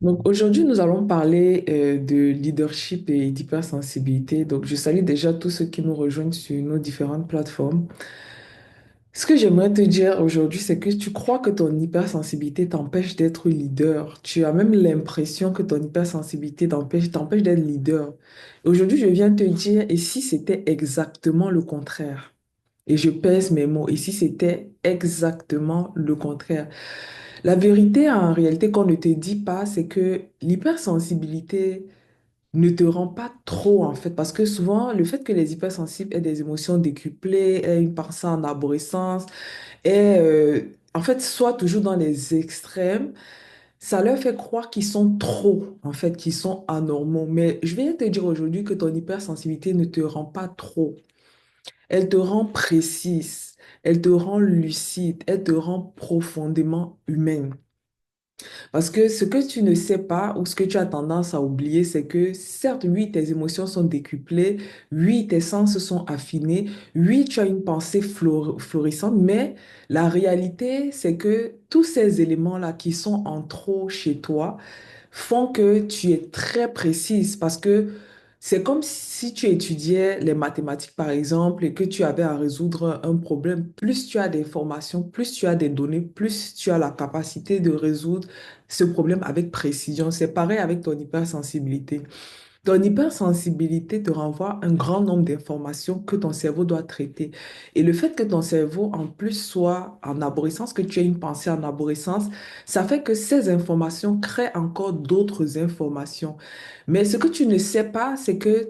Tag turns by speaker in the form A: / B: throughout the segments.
A: Donc aujourd'hui, nous allons parler de leadership et d'hypersensibilité. Donc je salue déjà tous ceux qui nous rejoignent sur nos différentes plateformes. Ce que j'aimerais te dire aujourd'hui, c'est que tu crois que ton hypersensibilité t'empêche d'être leader. Tu as même l'impression que ton hypersensibilité t'empêche d'être leader. Aujourd'hui, je viens te dire, et si c'était exactement le contraire? Et je pèse mes mots. Et si c'était exactement le contraire? La vérité, en réalité, qu'on ne te dit pas, c'est que l'hypersensibilité ne te rend pas trop, en fait, parce que souvent, le fait que les hypersensibles aient des émotions décuplées, aient une pensée en arborescence, en fait, soient toujours dans les extrêmes, ça leur fait croire qu'ils sont trop, en fait, qu'ils sont anormaux. Mais je viens te dire aujourd'hui que ton hypersensibilité ne te rend pas trop. Elle te rend précise, elle te rend lucide, elle te rend profondément humaine. Parce que ce que tu ne sais pas ou ce que tu as tendance à oublier, c'est que certes, oui, tes émotions sont décuplées, oui, tes sens sont affinés, oui, tu as une pensée florissante, mais la réalité, c'est que tous ces éléments-là qui sont en trop chez toi, font que tu es très précise parce que c'est comme si tu étudiais les mathématiques, par exemple, et que tu avais à résoudre un problème. Plus tu as d'informations, plus tu as des données, plus tu as la capacité de résoudre ce problème avec précision. C'est pareil avec ton hypersensibilité. Ton hypersensibilité te renvoie un grand nombre d'informations que ton cerveau doit traiter. Et le fait que ton cerveau, en plus, soit en arborescence, que tu aies une pensée en arborescence, ça fait que ces informations créent encore d'autres informations. Mais ce que tu ne sais pas, c'est que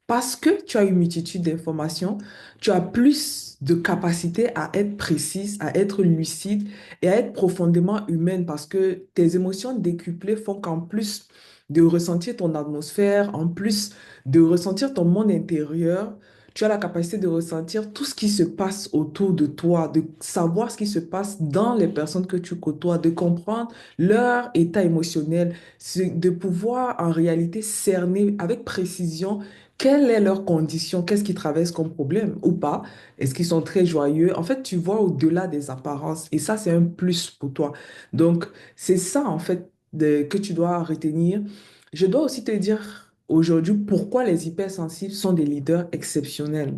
A: parce que tu as une multitude d'informations, tu as plus de capacité à être précise, à être lucide et à être profondément humaine parce que tes émotions décuplées font qu'en plus de ressentir ton atmosphère, en plus de ressentir ton monde intérieur, tu as la capacité de ressentir tout ce qui se passe autour de toi, de savoir ce qui se passe dans les personnes que tu côtoies, de comprendre leur état émotionnel, de pouvoir en réalité cerner avec précision quelle est leur condition, qu'est-ce qu'ils traversent comme problème ou pas, est-ce qu'ils sont très joyeux. En fait, tu vois au-delà des apparences et ça, c'est un plus pour toi. Donc, c'est ça, en fait, que tu dois retenir. Je dois aussi te dire aujourd'hui pourquoi les hypersensibles sont des leaders exceptionnels.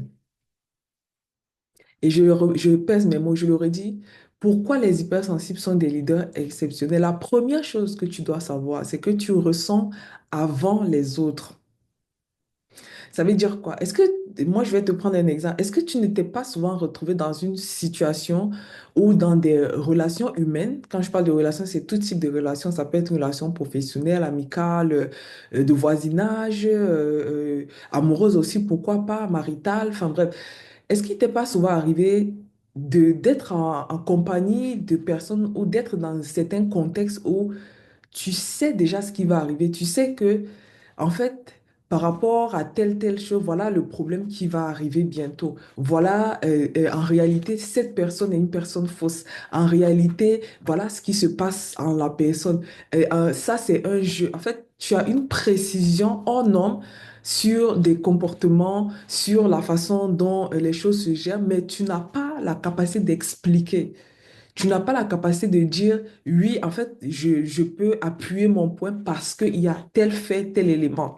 A: Et je pèse mes mots, je leur ai dit, pourquoi les hypersensibles sont des leaders exceptionnels? La première chose que tu dois savoir, c'est que tu ressens avant les autres. Ça veut dire quoi? Moi je vais te prendre un exemple, est-ce que tu ne t'es pas souvent retrouvé dans une situation ou dans des relations humaines? Quand je parle de relations, c'est tout type de relations, ça peut être une relation professionnelle, amicale, de voisinage, amoureuse aussi, pourquoi pas, maritale, enfin bref. Est-ce qu'il t'est pas souvent arrivé d'être en compagnie de personnes ou d'être dans certains contextes où tu sais déjà ce qui va arriver. Tu sais que, en fait, par rapport à telle chose, voilà le problème qui va arriver bientôt. Voilà, en réalité, cette personne est une personne fausse. En réalité, voilà ce qui se passe en la personne. Ça, c'est un jeu. En fait, tu as une précision hors norme sur des comportements, sur la façon dont les choses se gèrent, mais tu n'as pas la capacité d'expliquer. Tu n'as pas la capacité de dire, oui, en fait, je peux appuyer mon point parce qu'il y a tel fait, tel élément.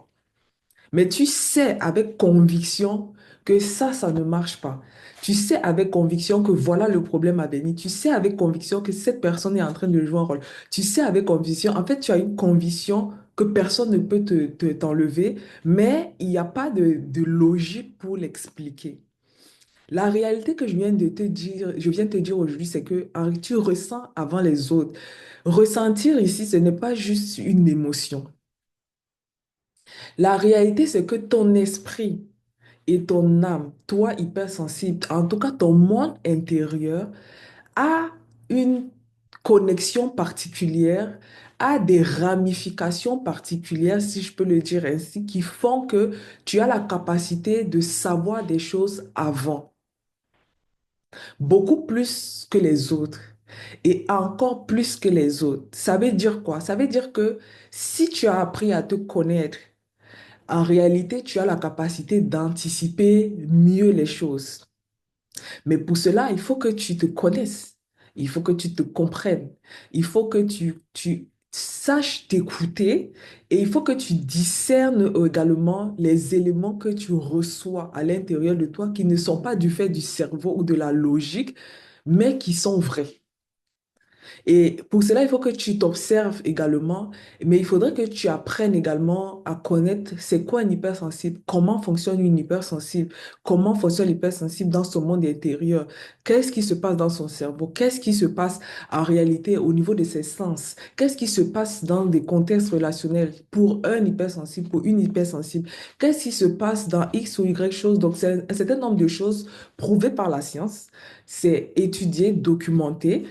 A: Mais tu sais avec conviction que ça ne marche pas. Tu sais avec conviction que voilà le problème à venir. Tu sais avec conviction que cette personne est en train de jouer un rôle. Tu sais avec conviction, en fait, tu as une conviction que personne ne peut t'enlever, mais il n'y a pas de logique pour l'expliquer. La réalité que je viens de te dire aujourd'hui, c'est que tu ressens avant les autres. Ressentir ici, ce n'est pas juste une émotion. La réalité, c'est que ton esprit et ton âme, toi hypersensible, en tout cas ton monde intérieur, a une connexion particulière, a des ramifications particulières, si je peux le dire ainsi, qui font que tu as la capacité de savoir des choses avant. Beaucoup plus que les autres et encore plus que les autres. Ça veut dire quoi? Ça veut dire que si tu as appris à te connaître, en réalité, tu as la capacité d'anticiper mieux les choses. Mais pour cela, il faut que tu te connaisses. Il faut que tu te comprennes. Il faut que tu saches t'écouter et il faut que tu discernes également les éléments que tu reçois à l'intérieur de toi qui ne sont pas du fait du cerveau ou de la logique, mais qui sont vrais. Et pour cela, il faut que tu t'observes également, mais il faudrait que tu apprennes également à connaître c'est quoi un hypersensible, comment fonctionne une hypersensible, comment fonctionne l'hypersensible dans son monde intérieur, qu'est-ce qui se passe dans son cerveau, qu'est-ce qui se passe en réalité au niveau de ses sens, qu'est-ce qui se passe dans des contextes relationnels pour un hypersensible, pour une hypersensible, qu'est-ce qui se passe dans X ou Y choses. Donc, c'est un certain nombre de choses prouvées par la science, c'est étudié, documenté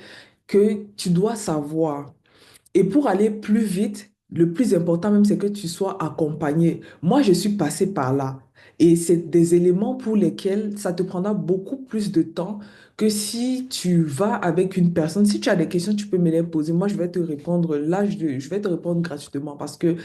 A: que tu dois savoir. Et pour aller plus vite, le plus important même, c'est que tu sois accompagné. Moi, je suis passée par là. Et c'est des éléments pour lesquels ça te prendra beaucoup plus de temps que si tu vas avec une personne. Si tu as des questions, tu peux me les poser. Moi, je vais te répondre là, je vais te répondre gratuitement parce que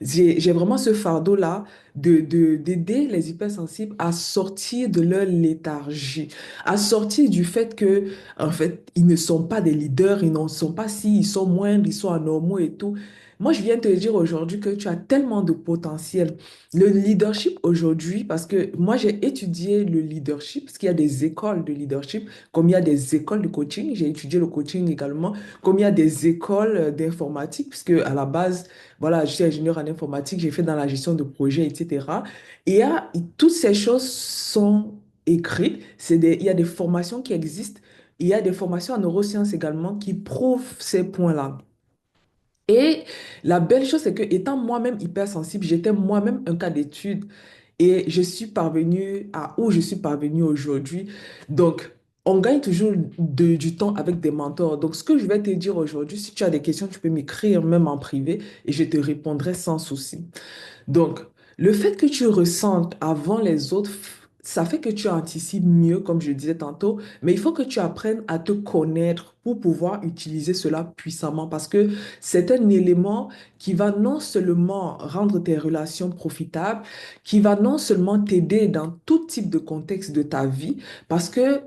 A: j'ai vraiment ce fardeau-là d'aider les hypersensibles à sortir de leur léthargie, à sortir du fait que, en fait, ils ne sont pas des leaders, ils ne sont pas si, ils sont moindres, ils sont anormaux et tout. Moi, je viens te dire aujourd'hui que tu as tellement de potentiel. Le leadership aujourd'hui, parce que moi, j'ai étudié le leadership, parce qu'il y a des écoles de leadership, comme il y a des écoles de coaching, j'ai étudié le coaching également, comme il y a des écoles d'informatique, puisque à la base, voilà, je suis ingénieur en informatique, j'ai fait dans la gestion de projet, etc. Et toutes ces choses sont écrites. Il y a des formations qui existent. Il y a des formations en neurosciences également qui prouvent ces points-là. Et la belle chose, c'est que étant moi-même hypersensible, j'étais moi-même un cas d'étude et je suis parvenue à où je suis parvenue aujourd'hui. Donc, on gagne toujours du temps avec des mentors. Donc, ce que je vais te dire aujourd'hui, si tu as des questions, tu peux m'écrire même en privé et je te répondrai sans souci. Donc, le fait que tu ressentes avant les autres, ça fait que tu anticipes mieux, comme je disais tantôt, mais il faut que tu apprennes à te connaître pour pouvoir utiliser cela puissamment parce que c'est un élément qui va non seulement rendre tes relations profitables, qui va non seulement t'aider dans tout type de contexte de ta vie, parce que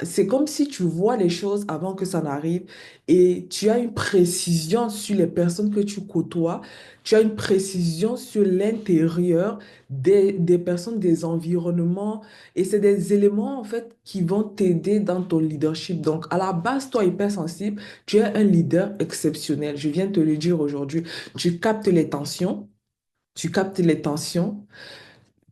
A: c'est comme si tu vois les choses avant que ça n'arrive et tu as une précision sur les personnes que tu côtoies, tu as une précision sur l'intérieur des personnes, des environnements et c'est des éléments en fait qui vont t'aider dans ton leadership. Donc à la base, toi hypersensible, tu es un leader exceptionnel. Je viens de te le dire aujourd'hui. Tu captes les tensions, tu captes les tensions.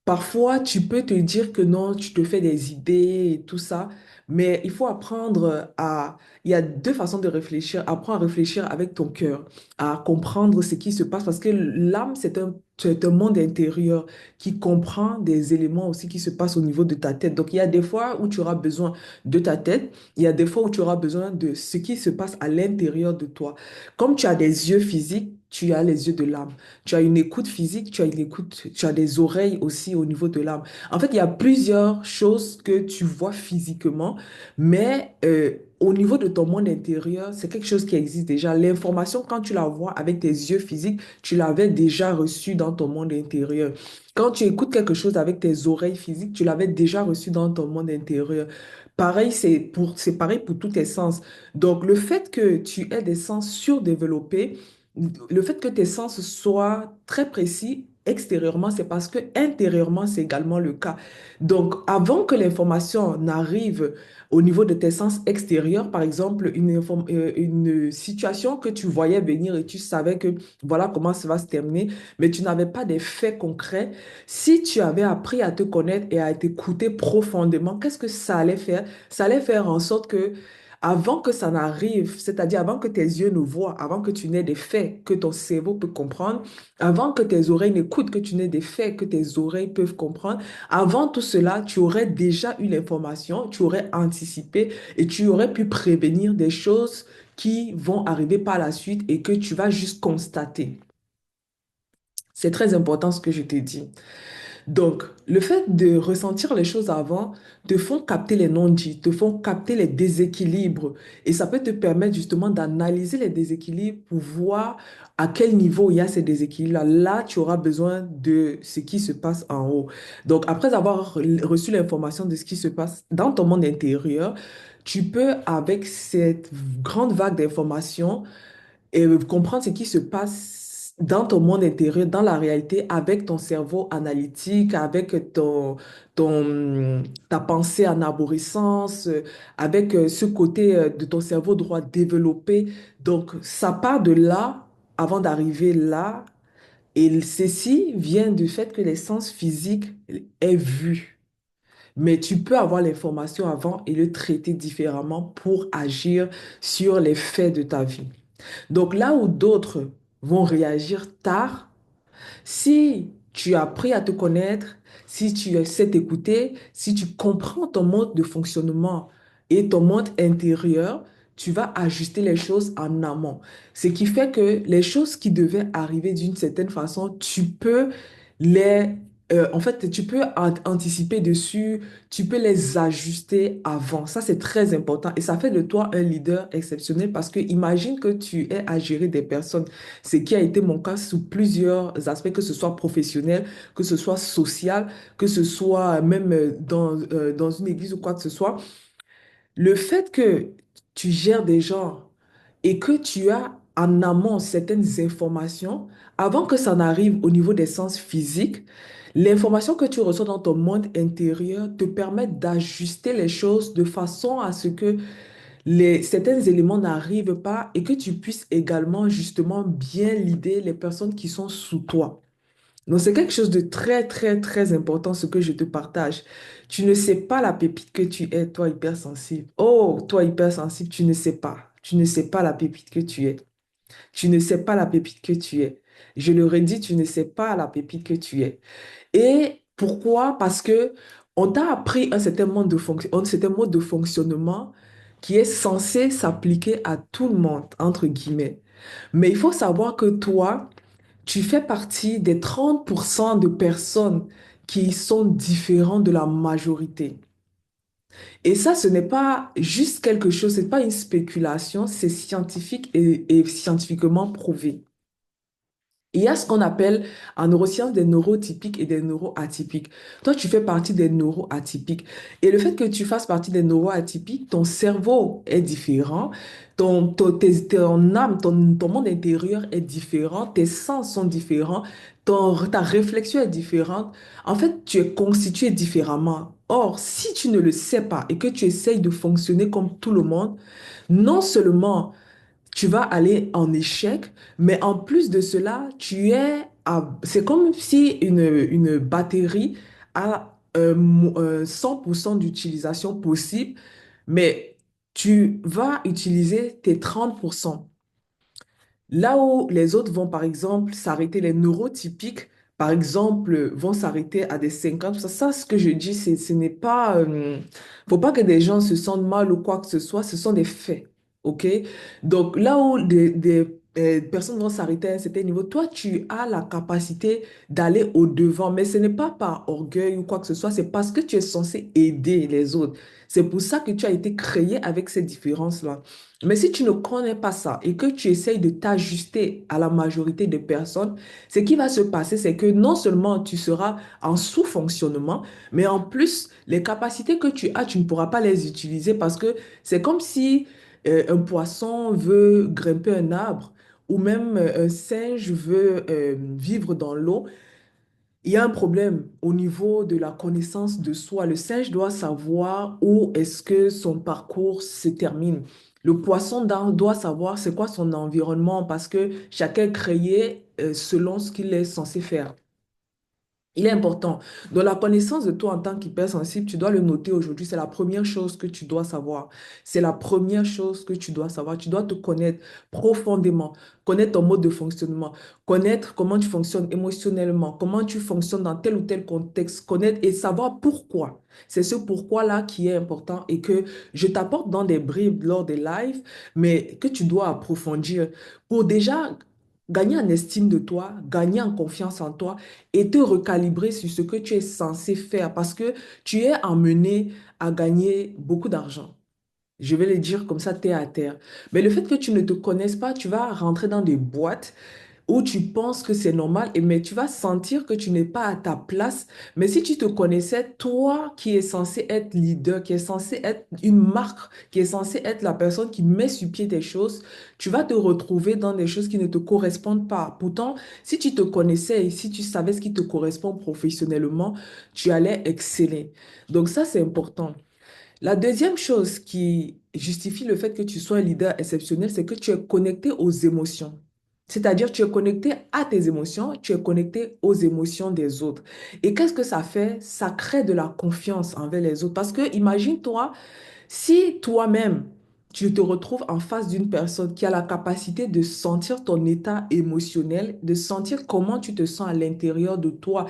A: Parfois, tu peux te dire que non, tu te fais des idées et tout ça, mais il faut apprendre à... Il y a deux façons de réfléchir. Apprends à réfléchir avec ton cœur, à comprendre ce qui se passe, parce que l'âme, c'est un monde intérieur qui comprend des éléments aussi qui se passent au niveau de ta tête. Donc, il y a des fois où tu auras besoin de ta tête, il y a des fois où tu auras besoin de ce qui se passe à l'intérieur de toi. Comme tu as des yeux physiques, tu as les yeux de l'âme. Tu as une écoute physique, tu as une écoute, tu as des oreilles aussi au niveau de l'âme. En fait, il y a plusieurs choses que tu vois physiquement, mais au niveau de ton monde intérieur, c'est quelque chose qui existe déjà. L'information, quand tu la vois avec tes yeux physiques, tu l'avais déjà reçue dans ton monde intérieur. Quand tu écoutes quelque chose avec tes oreilles physiques, tu l'avais déjà reçu dans ton monde intérieur. Pareil, c'est pareil pour tous tes sens. Donc, le fait que tu aies des sens surdéveloppés, le fait que tes sens soient très précis extérieurement, c'est parce que intérieurement, c'est également le cas. Donc, avant que l'information n'arrive au niveau de tes sens extérieurs, par exemple, une situation que tu voyais venir et tu savais que voilà comment ça va se terminer, mais tu n'avais pas des faits concrets, si tu avais appris à te connaître et à t'écouter profondément, qu'est-ce que ça allait faire? Ça allait faire en sorte que avant que ça n'arrive, c'est-à-dire avant que tes yeux ne voient, avant que tu n'aies des faits que ton cerveau peut comprendre, avant que tes oreilles n'écoutent, que tu n'aies des faits que tes oreilles peuvent comprendre, avant tout cela, tu aurais déjà eu l'information, tu aurais anticipé et tu aurais pu prévenir des choses qui vont arriver par la suite et que tu vas juste constater. C'est très important ce que je t'ai dit. Donc, le fait de ressentir les choses avant te font capter les non-dits, te font capter les déséquilibres. Et ça peut te permettre justement d'analyser les déséquilibres pour voir à quel niveau il y a ces déséquilibres-là. Là, tu auras besoin de ce qui se passe en haut. Donc, après avoir reçu l'information de ce qui se passe dans ton monde intérieur, tu peux, avec cette grande vague d'informations, et comprendre ce qui se passe dans ton monde intérieur, dans la réalité, avec ton cerveau analytique, avec ta pensée en arborescence, avec ce côté de ton cerveau droit développé. Donc, ça part de là avant d'arriver là. Et ceci vient du fait que l'essence physique est vue. Mais tu peux avoir l'information avant et le traiter différemment pour agir sur les faits de ta vie. Donc là où d'autres vont réagir tard, si tu as appris à te connaître, si tu sais t'écouter, si tu comprends ton mode de fonctionnement et ton monde intérieur, tu vas ajuster les choses en amont. Ce qui fait que les choses qui devaient arriver d'une certaine façon, tu peux les... en fait, tu peux anticiper dessus, tu peux les ajuster avant. Ça, c'est très important et ça fait de toi un leader exceptionnel parce que imagine que tu aies à gérer des personnes, ce qui a été mon cas sous plusieurs aspects, que ce soit professionnel, que ce soit social, que ce soit même dans une église ou quoi que ce soit. Le fait que tu gères des gens et que tu as en amont certaines informations, avant que ça n'arrive au niveau des sens physiques, l'information que tu reçois dans ton monde intérieur te permet d'ajuster les choses de façon à ce que certains éléments n'arrivent pas et que tu puisses également justement bien leader les personnes qui sont sous toi. Donc, c'est quelque chose de très, très, très important ce que je te partage. Tu ne sais pas la pépite que tu es, toi hypersensible. Oh, toi hypersensible, tu ne sais pas. Tu ne sais pas la pépite que tu es. Tu ne sais pas la pépite que tu es. Je le redis, tu ne sais pas la pépite que tu es. Et pourquoi? Parce que on t'a appris un certain mode de fonctionnement qui est censé s'appliquer à tout le monde, entre guillemets. Mais il faut savoir que toi, tu fais partie des 30% de personnes qui sont différentes de la majorité. Et ça, ce n'est pas juste quelque chose, ce n'est pas une spéculation, c'est scientifique et scientifiquement prouvé. Il y a ce qu'on appelle en neurosciences des neurotypiques et des neuroatypiques. Toi, tu fais partie des neuroatypiques. Et le fait que tu fasses partie des neuroatypiques, ton cerveau est différent, ton âme, ton monde intérieur est différent, tes sens sont différents, ta réflexion est différente. En fait, tu es constitué différemment. Or, si tu ne le sais pas et que tu essayes de fonctionner comme tout le monde, non seulement tu vas aller en échec, mais en plus de cela, c'est comme si une batterie a 100% d'utilisation possible, mais tu vas utiliser tes 30%. Là où les autres vont, par exemple, s'arrêter, les neurotypiques, par exemple, vont s'arrêter à des 50. Ça, ce que je dis, ce n'est pas... faut pas que des gens se sentent mal ou quoi que ce soit, ce sont des faits. OK? Donc, là où des personnes vont s'arrêter à un certain niveau, toi, tu as la capacité d'aller au-devant, mais ce n'est pas par orgueil ou quoi que ce soit, c'est parce que tu es censé aider les autres. C'est pour ça que tu as été créé avec ces différences-là. Mais si tu ne connais pas ça et que tu essayes de t'ajuster à la majorité des personnes, ce qui va se passer, c'est que non seulement tu seras en sous-fonctionnement, mais en plus, les capacités que tu as, tu ne pourras pas les utiliser parce que c'est comme si un poisson veut grimper un arbre ou même un singe veut vivre dans l'eau. Il y a un problème au niveau de la connaissance de soi. Le singe doit savoir où est-ce que son parcours se termine. Le poisson doit savoir c'est quoi son environnement parce que chacun est créé selon ce qu'il est censé faire. Il est important. Dans la connaissance de toi en tant qu'hypersensible, tu dois le noter aujourd'hui. C'est la première chose que tu dois savoir. C'est la première chose que tu dois savoir. Tu dois te connaître profondément, connaître ton mode de fonctionnement, connaître comment tu fonctionnes émotionnellement, comment tu fonctionnes dans tel ou tel contexte, connaître et savoir pourquoi. C'est ce pourquoi-là qui est important et que je t'apporte dans des bribes lors des lives, mais que tu dois approfondir pour déjà gagner en estime de toi, gagner en confiance en toi et te recalibrer sur ce que tu es censé faire parce que tu es emmené à gagner beaucoup d'argent. Je vais le dire comme ça, terre à terre. Mais le fait que tu ne te connaisses pas, tu vas rentrer dans des boîtes où tu penses que c'est normal, mais tu vas sentir que tu n'es pas à ta place. Mais si tu te connaissais, toi qui es censé être leader, qui est censé être une marque, qui est censé être la personne qui met sur pied des choses, tu vas te retrouver dans des choses qui ne te correspondent pas. Pourtant, si tu te connaissais et si tu savais ce qui te correspond professionnellement, tu allais exceller. Donc ça, c'est important. La deuxième chose qui justifie le fait que tu sois un leader exceptionnel, c'est que tu es connecté aux émotions. C'est-à-dire, tu es connecté à tes émotions, tu es connecté aux émotions des autres. Et qu'est-ce que ça fait? Ça crée de la confiance envers les autres. Parce que imagine-toi, si toi-même, tu te retrouves en face d'une personne qui a la capacité de sentir ton état émotionnel, de sentir comment tu te sens à l'intérieur de toi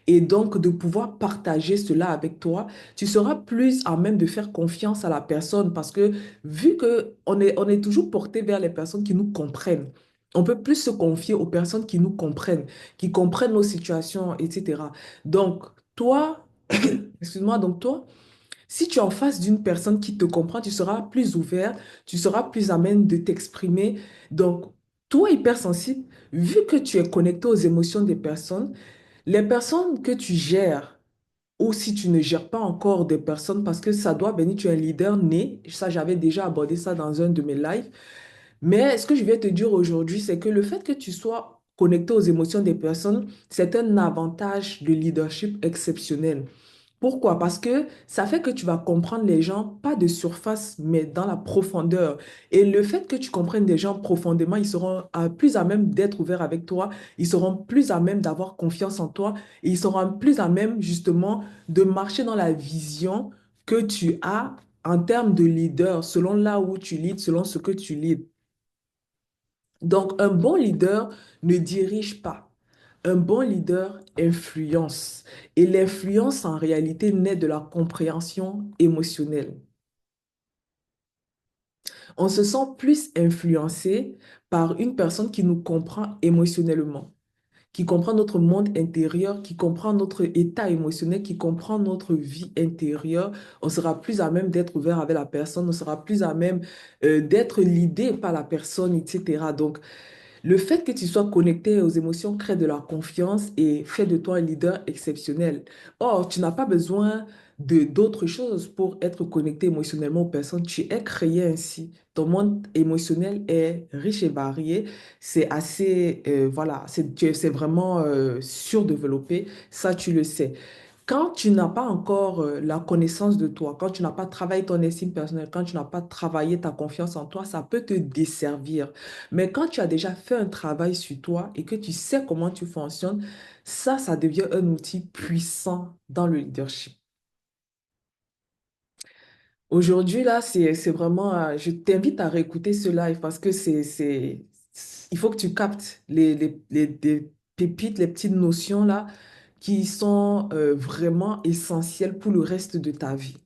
A: et donc de pouvoir partager cela avec toi, tu seras plus à même de faire confiance à la personne parce que vu que on est toujours porté vers les personnes qui nous comprennent, on peut plus se confier aux personnes qui nous comprennent, qui comprennent nos situations, etc. Donc, toi, excuse-moi, donc toi, si tu es en face d'une personne qui te comprend, tu seras plus ouvert, tu seras plus à même de t'exprimer. Donc, toi, hypersensible, vu que tu es connecté aux émotions des personnes, les personnes que tu gères, ou si tu ne gères pas encore des personnes, parce que ça doit venir, tu es un leader né, ça j'avais déjà abordé ça dans un de mes lives, mais ce que je vais te dire aujourd'hui, c'est que le fait que tu sois connecté aux émotions des personnes, c'est un avantage de leadership exceptionnel. Pourquoi? Parce que ça fait que tu vas comprendre les gens, pas de surface, mais dans la profondeur. Et le fait que tu comprennes des gens profondément, ils seront plus à même d'être ouverts avec toi, ils seront plus à même d'avoir confiance en toi, et ils seront plus à même justement de marcher dans la vision que tu as en termes de leader, selon là où tu leads, selon ce que tu leads. Donc, un bon leader ne dirige pas. Un bon leader influence. Et l'influence, en réalité, naît de la compréhension émotionnelle. On se sent plus influencé par une personne qui nous comprend émotionnellement, qui comprend notre monde intérieur, qui comprend notre état émotionnel, qui comprend notre vie intérieure. On sera plus à même d'être ouvert avec la personne, on sera plus à même d'être l'idée par la personne, etc. Donc, le fait que tu sois connecté aux émotions crée de la confiance et fait de toi un leader exceptionnel. Or, tu n'as pas besoin de d'autres choses pour être connecté émotionnellement aux personnes. Tu es créé ainsi. Ton monde émotionnel est riche et varié. C'est assez, voilà, c'est vraiment surdéveloppé. Ça, tu le sais. Quand tu n'as pas encore la connaissance de toi, quand tu n'as pas travaillé ton estime personnelle, quand tu n'as pas travaillé ta confiance en toi, ça peut te desservir. Mais quand tu as déjà fait un travail sur toi et que tu sais comment tu fonctionnes, ça devient un outil puissant dans le leadership. Aujourd'hui, là, c'est vraiment, je t'invite à réécouter ce live parce que il faut que tu captes les pépites, les petites notions là qui sont vraiment essentielles pour le reste de ta vie.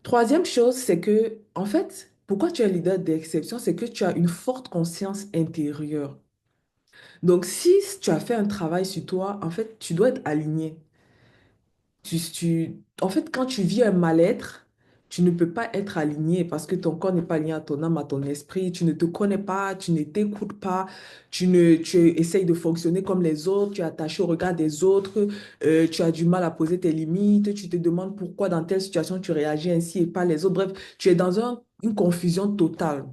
A: Troisième chose, c'est que, en fait, pourquoi tu es leader d'exception, c'est que tu as une forte conscience intérieure. Donc, si tu as fait un travail sur toi, en fait, tu dois être aligné. En fait, quand tu vis un mal-être, tu ne peux pas être aligné parce que ton corps n'est pas aligné à ton âme, à ton esprit. Tu ne te connais pas, tu ne t'écoutes pas, tu essayes de fonctionner comme les autres, tu es attaché au regard des autres, tu as du mal à poser tes limites, tu te demandes pourquoi dans telle situation tu réagis ainsi et pas les autres. Bref, tu es dans une confusion totale.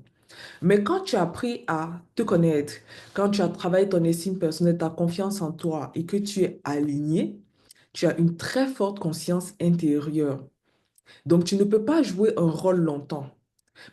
A: Mais quand tu as appris à te connaître, quand tu as travaillé ton estime personnelle, ta confiance en toi et que tu es aligné, tu as une très forte conscience intérieure. Donc, tu ne peux pas jouer un rôle longtemps.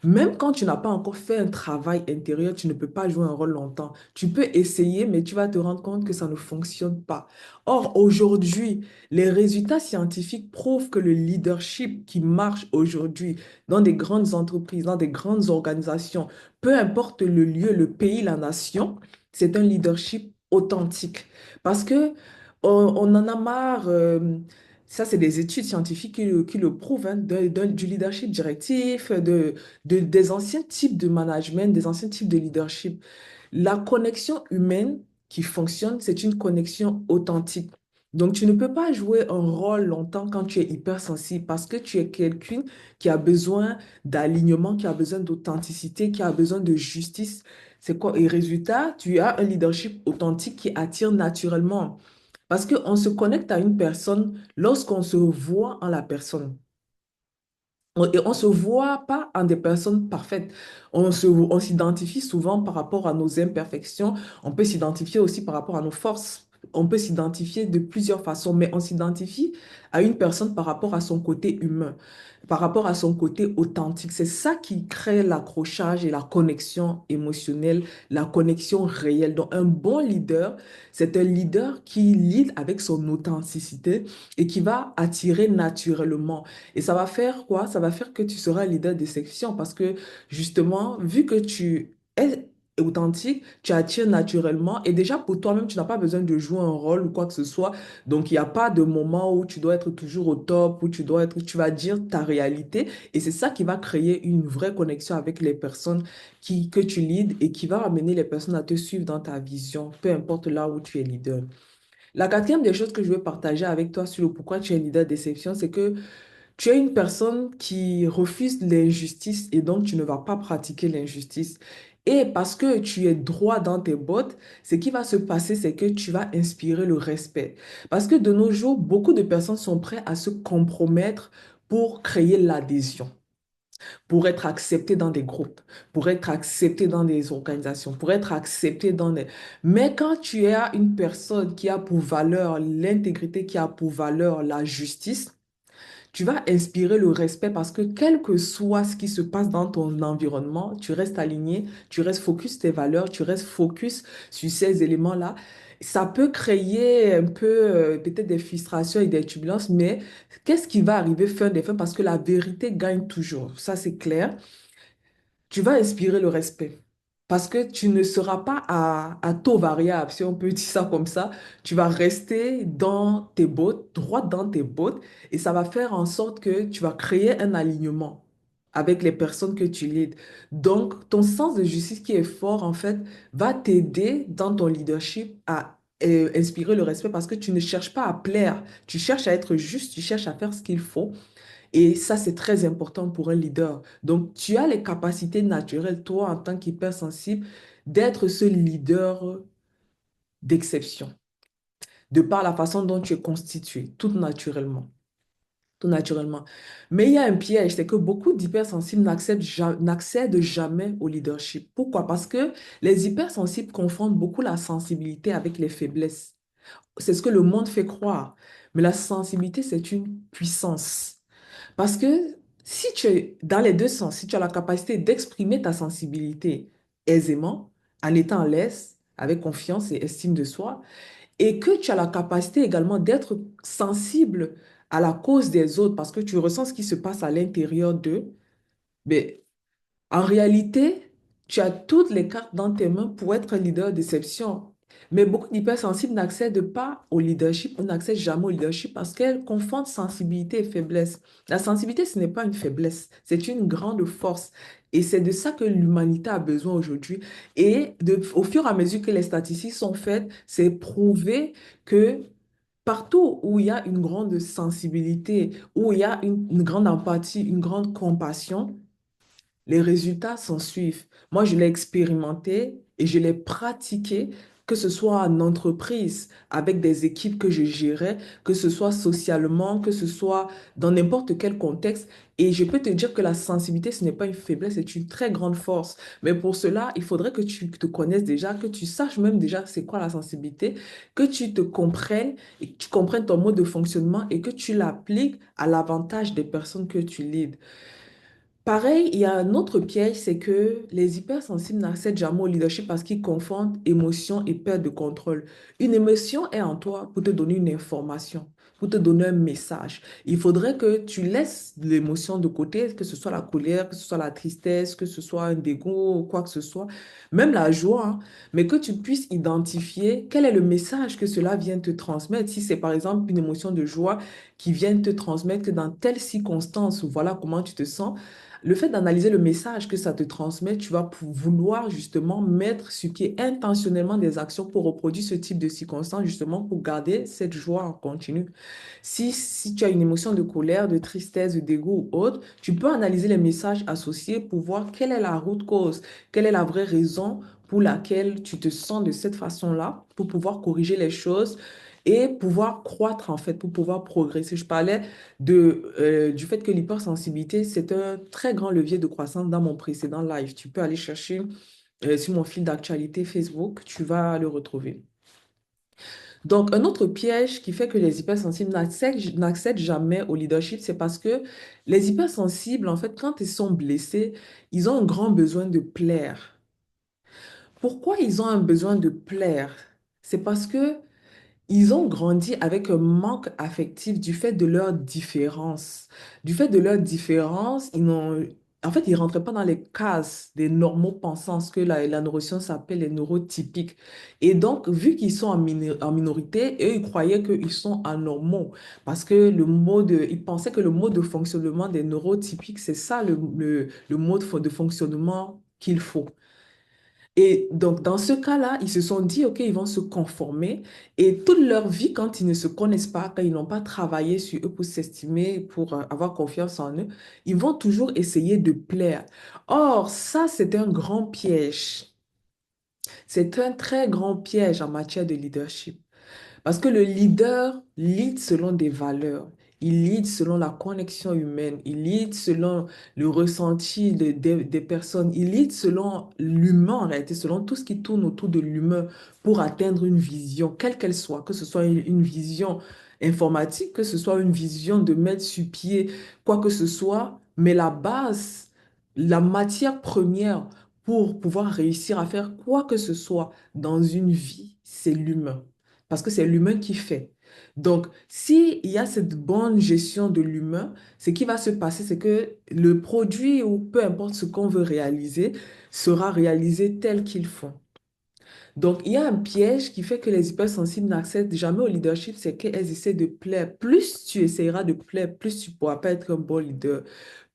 A: Même quand tu n'as pas encore fait un travail intérieur, tu ne peux pas jouer un rôle longtemps. Tu peux essayer, mais tu vas te rendre compte que ça ne fonctionne pas. Or, aujourd'hui, les résultats scientifiques prouvent que le leadership qui marche aujourd'hui dans des grandes entreprises, dans des grandes organisations, peu importe le lieu, le pays, la nation, c'est un leadership authentique. Parce que on en a marre. Ça, c'est des études scientifiques qui le prouvent, hein, du leadership directif, des anciens types de management, des anciens types de leadership. La connexion humaine qui fonctionne, c'est une connexion authentique. Donc, tu ne peux pas jouer un rôle longtemps quand tu es hypersensible parce que tu es quelqu'un qui a besoin d'alignement, qui a besoin d'authenticité, qui a besoin de justice. C'est quoi? Et résultat, tu as un leadership authentique qui attire naturellement. Parce qu'on se connecte à une personne lorsqu'on se voit en la personne. Et on ne se voit pas en des personnes parfaites. On s'identifie souvent par rapport à nos imperfections. On peut s'identifier aussi par rapport à nos forces. On peut s'identifier de plusieurs façons, mais on s'identifie à une personne par rapport à son côté humain, par rapport à son côté authentique. C'est ça qui crée l'accrochage et la connexion émotionnelle, la connexion réelle. Donc, un bon leader, c'est un leader qui lead avec son authenticité et qui va attirer naturellement. Et ça va faire quoi? Ça va faire que tu seras un leader de section parce que justement, vu que tu es authentique, tu attires naturellement et déjà pour toi-même, tu n'as pas besoin de jouer un rôle ou quoi que ce soit. Donc, il n'y a pas de moment où tu dois être toujours au top, où tu vas dire ta réalité et c'est ça qui va créer une vraie connexion avec les personnes que tu leads et qui va amener les personnes à te suivre dans ta vision, peu importe là où tu es leader. La quatrième des choses que je veux partager avec toi sur le pourquoi tu es leader d'exception, c'est que tu es une personne qui refuse l'injustice et donc tu ne vas pas pratiquer l'injustice. Et parce que tu es droit dans tes bottes, ce qui va se passer, c'est que tu vas inspirer le respect. Parce que de nos jours, beaucoup de personnes sont prêtes à se compromettre pour créer l'adhésion, pour être acceptées dans des groupes, pour être acceptées dans des organisations, pour être acceptées dans des... Mais quand tu as une personne qui a pour valeur l'intégrité, qui a pour valeur la justice, tu vas inspirer le respect parce que quel que soit ce qui se passe dans ton environnement, tu restes aligné, tu restes focus sur tes valeurs, tu restes focus sur ces éléments-là. Ça peut créer un peu peut-être des frustrations et des turbulences, mais qu'est-ce qui va arriver fin des fins? Parce que la vérité gagne toujours. Ça, c'est clair. Tu vas inspirer le respect. Parce que tu ne seras pas à taux variable, si on peut dire ça comme ça. Tu vas rester dans tes bottes, droit dans tes bottes, et ça va faire en sorte que tu vas créer un alignement avec les personnes que tu leads. Donc, ton sens de justice qui est fort, en fait, va t'aider dans ton leadership à inspirer le respect parce que tu ne cherches pas à plaire, tu cherches à être juste, tu cherches à faire ce qu'il faut et ça, c'est très important pour un leader. Donc, tu as les capacités naturelles, toi, en tant qu'hypersensible, d'être ce leader d'exception, de par la façon dont tu es constitué, tout naturellement. Tout naturellement. Mais il y a un piège, c'est que beaucoup d'hypersensibles n'accèdent jamais au leadership. Pourquoi? Parce que les hypersensibles confondent beaucoup la sensibilité avec les faiblesses. C'est ce que le monde fait croire. Mais la sensibilité, c'est une puissance. Parce que si tu es dans les deux sens, si tu as la capacité d'exprimer ta sensibilité aisément, en étant à l'aise, avec confiance et estime de soi, et que tu as la capacité également d'être sensible à la cause des autres parce que tu ressens ce qui se passe à l'intérieur d'eux, mais en réalité, tu as toutes les cartes dans tes mains pour être un leader d'exception. Mais beaucoup d'hypersensibles n'accèdent pas au leadership, ou n'accèdent jamais au leadership parce qu'elles confondent sensibilité et faiblesse. La sensibilité, ce n'est pas une faiblesse, c'est une grande force. Et c'est de ça que l'humanité a besoin aujourd'hui. Et au fur et à mesure que les statistiques sont faites, c'est prouvé que partout où il y a une grande sensibilité, où il y a une grande empathie, une grande compassion, les résultats s'en suivent. Moi, je l'ai expérimenté et je l'ai pratiqué, que ce soit en entreprise, avec des équipes que je gérais, que ce soit socialement, que ce soit dans n'importe quel contexte. Et je peux te dire que la sensibilité, ce n'est pas une faiblesse, c'est une très grande force. Mais pour cela, il faudrait que tu te connaisses déjà, que tu saches même déjà c'est quoi la sensibilité, que tu te comprennes et que tu comprennes ton mode de fonctionnement et que tu l'appliques à l'avantage des personnes que tu leads. Pareil, il y a un autre piège, c'est que les hypersensibles n'accèdent jamais au leadership parce qu'ils confondent émotion et perte de contrôle. Une émotion est en toi pour te donner une information, pour te donner un message. Il faudrait que tu laisses l'émotion de côté, que ce soit la colère, que ce soit la tristesse, que ce soit un dégoût ou quoi que ce soit, même la joie, hein, mais que tu puisses identifier quel est le message que cela vient te transmettre. Si c'est par exemple une émotion de joie qui vient te transmettre que dans telle circonstance, voilà comment tu te sens. le fait d'analyser le message que ça te transmet, tu vas vouloir justement mettre sur pied intentionnellement des actions pour reproduire ce type de circonstances, justement pour garder cette joie en continu. Si tu as une émotion de colère, de tristesse, de dégoût ou autre, tu peux analyser les messages associés pour voir quelle est la route cause, quelle est la vraie raison pour laquelle tu te sens de cette façon-là, pour pouvoir corriger les choses et pouvoir croître en fait, pour pouvoir progresser. Je parlais du fait que l'hypersensibilité, c'est un très grand levier de croissance dans mon précédent live. Tu peux aller chercher sur mon fil d'actualité Facebook, tu vas le retrouver. Donc, un autre piège qui fait que les hypersensibles n'accèdent jamais au leadership, c'est parce que les hypersensibles, en fait, quand ils sont blessés, ils ont un grand besoin de plaire. Pourquoi ils ont un besoin de plaire? C'est parce que ils ont grandi avec un manque affectif du fait de leur différence. Du fait de leur différence, en fait, ils ne rentraient pas dans les cases des normaux pensants, ce que la neuroscience appelle les neurotypiques. Et donc, vu qu'ils sont en minorité, eux, ils croyaient qu'ils sont anormaux parce que ils pensaient que le mode de fonctionnement des neurotypiques, c'est ça le mode de fonctionnement qu'il faut. Et donc, dans ce cas-là, ils se sont dit, OK, ils vont se conformer. Et toute leur vie, quand ils ne se connaissent pas, quand ils n'ont pas travaillé sur eux pour s'estimer, pour avoir confiance en eux, ils vont toujours essayer de plaire. Or, ça, c'est un grand piège. C'est un très grand piège en matière de leadership. Parce que le leader lead selon des valeurs. Il lead selon la connexion humaine. Il lead selon le ressenti des personnes. Il lead selon l'humain en réalité, selon tout ce qui tourne autour de l'humain pour atteindre une vision, quelle qu'elle soit, que ce soit une vision informatique, que ce soit une vision de mettre sur pied quoi que ce soit. Mais la base, la matière première pour pouvoir réussir à faire quoi que ce soit dans une vie, c'est l'humain parce que c'est l'humain qui fait. Donc, s'il y a cette bonne gestion de l'humain, ce qui va se passer, c'est que le produit ou peu importe ce qu'on veut réaliser sera réalisé tel qu'il faut. Donc, il y a un piège qui fait que les hypersensibles n'accèdent jamais au leadership, c'est qu'elles essaient de plaire. Plus tu essaieras de plaire, plus tu ne pourras pas être un bon leader,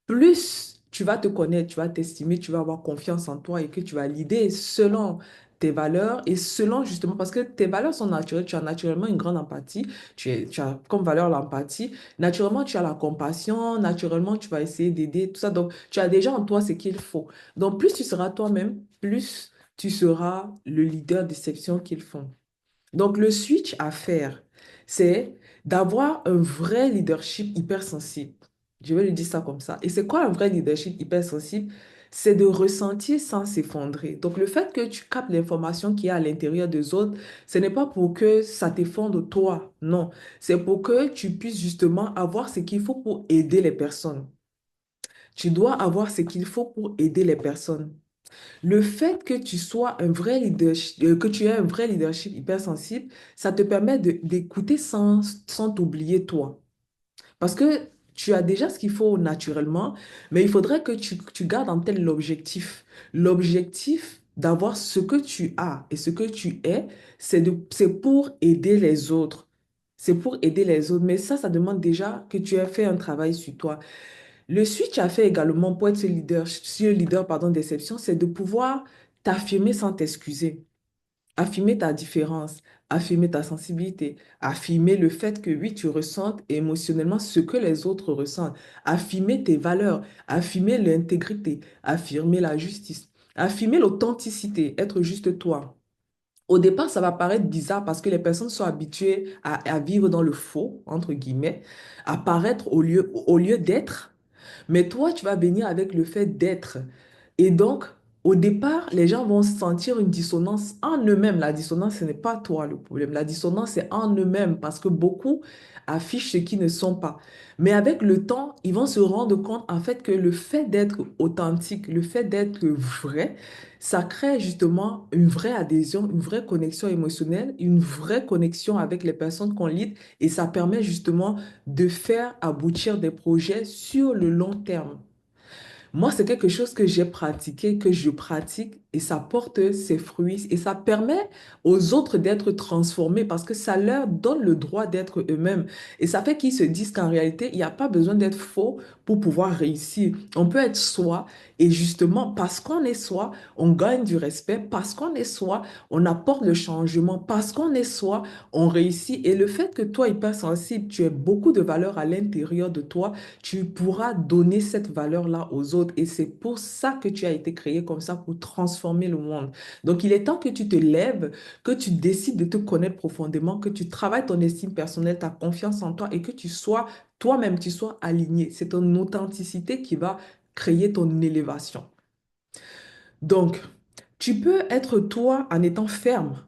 A: plus tu vas te connaître, tu vas t'estimer, tu vas avoir confiance en toi et que tu vas l'idée selon tes valeurs et selon justement, parce que tes valeurs sont naturelles, tu as naturellement une grande empathie, tu as comme valeur l'empathie, naturellement tu as la compassion, naturellement tu vas essayer d'aider, tout ça, donc tu as déjà en toi ce qu'il faut. Donc plus tu seras toi-même, plus tu seras le leader des sections qu'ils font. Donc, le switch à faire, c'est d'avoir un vrai leadership hypersensible. Je vais le dire ça comme ça. Et c'est quoi un vrai leadership hypersensible? C'est de ressentir sans s'effondrer. Donc, le fait que tu captes l'information qui est à l'intérieur des autres, ce n'est pas pour que ça t'effondre toi, non. C'est pour que tu puisses justement avoir ce qu'il faut pour aider les personnes. Tu dois avoir ce qu'il faut pour aider les personnes. Le fait que tu sois un vrai leadership, que tu aies un vrai leadership hypersensible, ça te permet d'écouter sans t'oublier toi. Parce que tu as déjà ce qu'il faut naturellement, mais il faudrait que tu gardes en tête l'objectif. L'objectif d'avoir ce que tu as et ce que tu es, c'est pour aider les autres. C'est pour aider les autres. Mais ça demande déjà que tu aies fait un travail sur toi. Le switch à faire également pour être ce leader, pardon, d'exception, c'est de pouvoir t'affirmer sans t'excuser, affirmer ta différence, affirmer ta sensibilité, affirmer le fait que oui, tu ressentes émotionnellement ce que les autres ressentent, affirmer tes valeurs, affirmer l'intégrité, affirmer la justice, affirmer l'authenticité, être juste toi. Au départ, ça va paraître bizarre parce que les personnes sont habituées à vivre dans le faux, entre guillemets, à paraître au lieu d'être. Mais toi, tu vas venir avec le fait d'être. Et donc, au départ, les gens vont sentir une dissonance en eux-mêmes. La dissonance, ce n'est pas toi le problème. La dissonance, c'est en eux-mêmes parce que beaucoup affichent ce qui ne sont pas. Mais avec le temps, ils vont se rendre compte en fait que le fait d'être authentique, le fait d'être vrai, ça crée justement une vraie adhésion, une vraie connexion émotionnelle, une vraie connexion avec les personnes qu'on lead et ça permet justement de faire aboutir des projets sur le long terme. Moi, c'est quelque chose que j'ai pratiqué, que je pratique et ça porte ses fruits et ça permet aux autres d'être transformés parce que ça leur donne le droit d'être eux-mêmes. Et ça fait qu'ils se disent qu'en réalité, il n'y a pas besoin d'être faux pour pouvoir réussir. On peut être soi et justement, parce qu'on est soi, on gagne du respect. Parce qu'on est soi, on apporte le changement. Parce qu'on est soi, on réussit. Et le fait que toi, hypersensible, tu aies beaucoup de valeur à l'intérieur de toi, tu pourras donner cette valeur-là aux autres. Et c'est pour ça que tu as été créé comme ça, pour transformer le monde. Donc, il est temps que tu te lèves, que tu décides de te connaître profondément, que tu travailles ton estime personnelle, ta confiance en toi et que tu sois toi-même, tu sois aligné. C'est ton authenticité qui va créer ton élévation. Donc, tu peux être toi en étant ferme.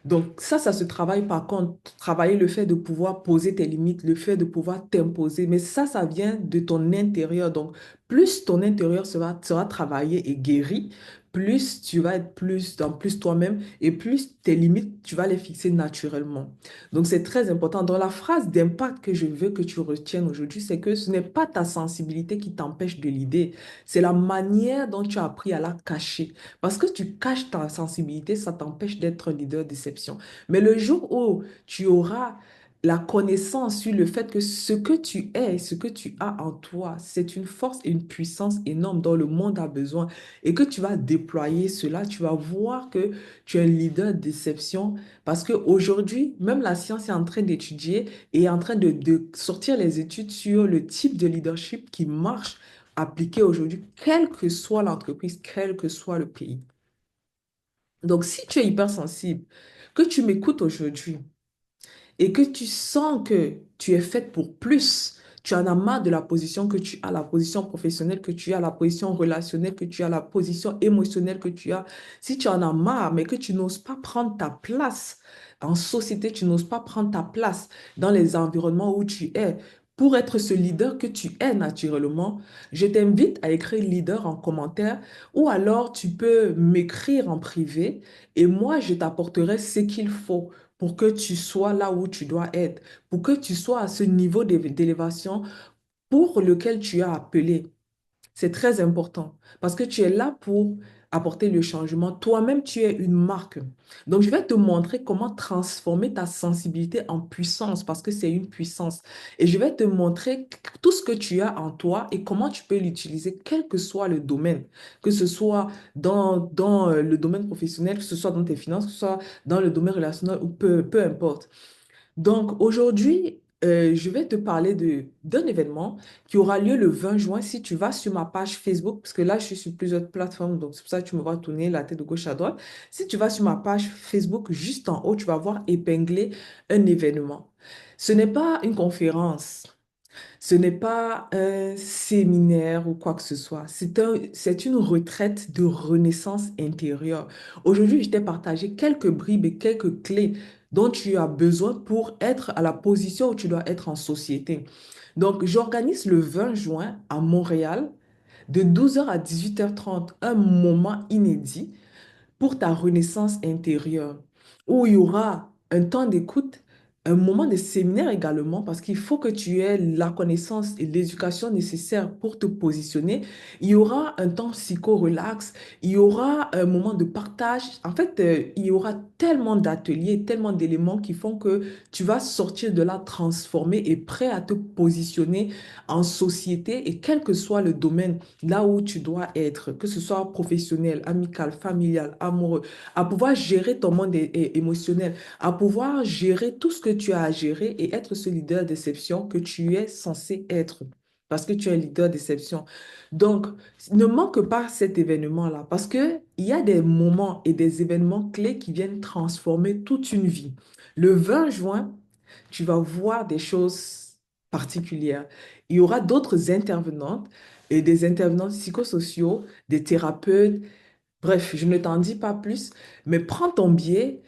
A: Donc ça se travaille par contre, travailler le fait de pouvoir poser tes limites, le fait de pouvoir t'imposer, mais ça vient de ton intérieur. Donc plus ton intérieur sera travaillé et guéri, plus tu vas être plus dans plus toi-même et plus tes limites, tu vas les fixer naturellement. Donc c'est très important. Dans la phrase d'impact que je veux que tu retiennes aujourd'hui, c'est que ce n'est pas ta sensibilité qui t'empêche de l'idée, c'est la manière dont tu as appris à la cacher. Parce que tu caches ta sensibilité, ça t'empêche d'être un leader d'exception. Mais le jour où tu auras la connaissance sur le fait que ce que tu es, ce que tu as en toi, c'est une force et une puissance énorme dont le monde a besoin et que tu vas déployer cela, tu vas voir que tu es un leader d'exception parce qu'aujourd'hui, même la science est en train d'étudier et est en train de sortir les études sur le type de leadership qui marche appliqué aujourd'hui, quelle que soit l'entreprise, quel que soit le pays. Donc, si tu es hypersensible, que tu m'écoutes aujourd'hui, et que tu sens que tu es faite pour plus, tu en as marre de la position que tu as, la position professionnelle que tu as, la position relationnelle que tu as, la position émotionnelle que tu as, si tu en as marre, mais que tu n'oses pas prendre ta place en société, tu n'oses pas prendre ta place dans les environnements où tu es, pour être ce leader que tu es naturellement, je t'invite à écrire leader en commentaire ou alors tu peux m'écrire en privé et moi je t'apporterai ce qu'il faut pour que tu sois là où tu dois être, pour que tu sois à ce niveau d'élévation pour lequel tu as appelé. C'est très important parce que tu es là pour apporter le changement. Toi-même, tu es une marque. Donc, je vais te montrer comment transformer ta sensibilité en puissance parce que c'est une puissance. Et je vais te montrer tout ce que tu as en toi et comment tu peux l'utiliser, quel que soit le domaine, que ce soit dans le domaine professionnel, que ce soit dans tes finances, que ce soit dans le domaine relationnel ou peu importe. Donc aujourd'hui, je vais te parler d'un événement qui aura lieu le 20 juin si tu vas sur ma page Facebook, parce que là, je suis sur plusieurs plateformes, donc c'est pour ça que tu me vois tourner la tête de gauche à droite. Si tu vas sur ma page Facebook, juste en haut, tu vas voir épinglé un événement. Ce n'est pas une conférence. Ce n'est pas un séminaire ou quoi que ce soit. C'est une retraite de renaissance intérieure. Aujourd'hui, je t'ai partagé quelques bribes et quelques clés dont tu as besoin pour être à la position où tu dois être en société. Donc, j'organise le 20 juin à Montréal de 12h à 18h30 un moment inédit pour ta renaissance intérieure, où il y aura un temps d'écoute, un moment de séminaire également, parce qu'il faut que tu aies la connaissance et l'éducation nécessaires pour te positionner. Il y aura un temps psycho-relax, il y aura un moment de partage. En fait, il y aura tellement d'ateliers, tellement d'éléments qui font que tu vas sortir de là transformé et prêt à te positionner en société et quel que soit le domaine là où tu dois être, que ce soit professionnel, amical, familial, amoureux, à pouvoir gérer ton monde émotionnel, à pouvoir gérer tout ce que tu as à gérer et être ce leader d'exception que tu es censé être. Parce que tu es un leader d'exception. Donc, ne manque pas cet événement-là parce qu'il y a des moments et des événements clés qui viennent transformer toute une vie. Le 20 juin, tu vas voir des choses particulières. Il y aura d'autres intervenantes et des intervenants psychosociaux, des thérapeutes. Bref, je ne t'en dis pas plus, mais prends ton billet.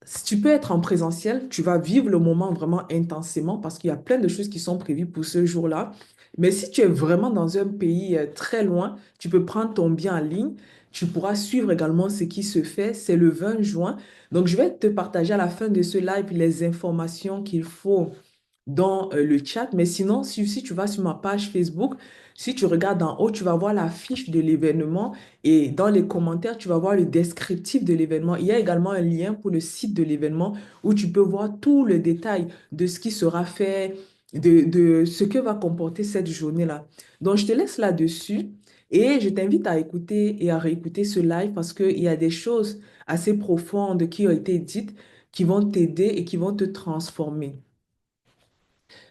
A: Si tu peux être en présentiel, tu vas vivre le moment vraiment intensément parce qu'il y a plein de choses qui sont prévues pour ce jour-là. Mais si tu es vraiment dans un pays très loin, tu peux prendre ton billet en ligne. Tu pourras suivre également ce qui se fait. C'est le 20 juin. Donc, je vais te partager à la fin de ce live les informations qu'il faut dans le chat. Mais sinon, si tu vas sur ma page Facebook, Si tu regardes en haut, tu vas voir la fiche de l'événement et dans les commentaires, tu vas voir le descriptif de l'événement. Il y a également un lien pour le site de l'événement où tu peux voir tout le détail de ce qui sera fait, de ce que va comporter cette journée-là. Donc, je te laisse là-dessus et je t'invite à écouter et à réécouter ce live parce qu'il y a des choses assez profondes qui ont été dites qui vont t'aider et qui vont te transformer.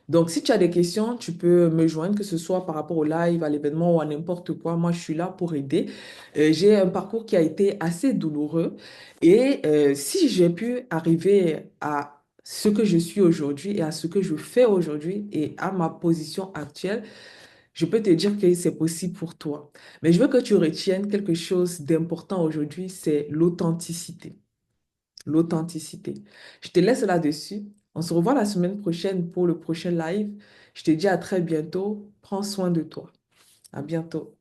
A: Donc, si tu as des questions, tu peux me joindre, que ce soit par rapport au live, à l'événement ou à n'importe quoi. Moi, je suis là pour aider. J'ai un parcours qui a été assez douloureux et si j'ai pu arriver à ce que je suis aujourd'hui et à ce que je fais aujourd'hui et à ma position actuelle, je peux te dire que c'est possible pour toi. Mais je veux que tu retiennes quelque chose d'important aujourd'hui, c'est l'authenticité. L'authenticité. Je te laisse là-dessus. On se revoit la semaine prochaine pour le prochain live. Je te dis à très bientôt. Prends soin de toi. À bientôt.